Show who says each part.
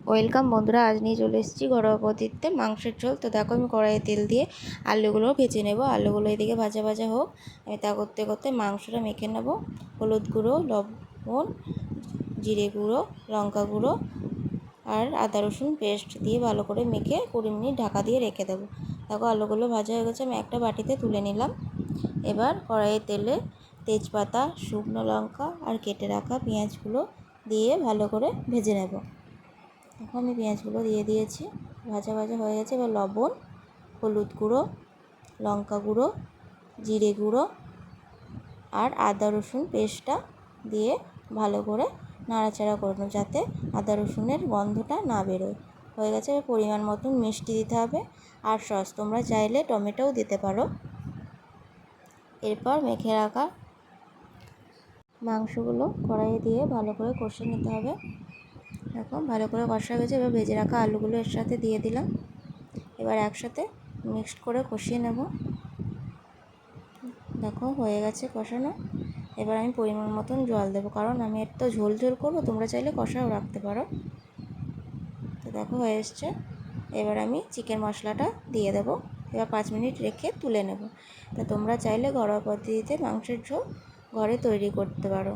Speaker 1: Welcome বন্ধুরা, আজ নিয়ে চলে এসেছি ঘরোয়া পদ্ধতিতে মাংসের ঝোল। তো দেখো আমি কড়াইয়ে তেল দিয়ে আলুগুলো ভেজে নেব। আলুগুলো এদিকে ভাজা ভাজা হোক, আমি তা করতে করতে মাংসটা মেখে নেব। হলুদ গুঁড়ো, লবণ, জিরে গুঁড়ো, লঙ্কা গুঁড়ো আর আদা রসুন পেস্ট দিয়ে ভালো করে মেখে 20 মিনিট ঢাকা দিয়ে রেখে দেবো। দেখো আলুগুলো ভাজা হয়ে গেছে, আমি একটা বাটিতে তুলে নিলাম। এবার কড়াইয়ে তেলে তেজপাতা, শুকনো লঙ্কা আর কেটে রাখা পেঁয়াজগুলো দিয়ে ভালো করে ভেজে নেব। এখন আমি পেঁয়াজগুলো দিয়ে দিয়েছি, ভাজা ভাজা হয়ে গেছে। এবার লবণ, হলুদ গুঁড়ো, লঙ্কা গুঁড়ো, জিরে গুঁড়ো আর আদা রসুন পেস্টটা দিয়ে ভালো করে নাড়াচাড়া করে নেব, যাতে আদা রসুনের গন্ধটা না বেরোয়। হয়ে গেছে। এবার পরিমাণ মতন মিষ্টি দিতে হবে আর সস, তোমরা চাইলে টমেটোও দিতে পারো। এরপর মেখে রাখা মাংসগুলো কড়াইয়ে দিয়ে ভালো করে কষে নিতে হবে। দেখো ভালো করে কষা গেছে। এবার ভেজে রাখা আলুগুলো এর সাথে দিয়ে দিলাম। এবার একসাথে মিক্সড করে কষিয়ে নেব। দেখো হয়ে গেছে কষানো। এবার আমি পরিমাণ মতন জল দেবো, কারণ আমি একটু ঝোল ঝোল করবো, তোমরা চাইলে কষাও রাখতে পারো। তো দেখো হয়ে এসছে। এবার আমি চিকেন মশলাটা দিয়ে দেবো। এবার 5 মিনিট রেখে তুলে নেব। তা তোমরা চাইলে ঘরোয়া পদ্ধতিতে মাংসের ঝোল ঘরে তৈরি করতে পারো।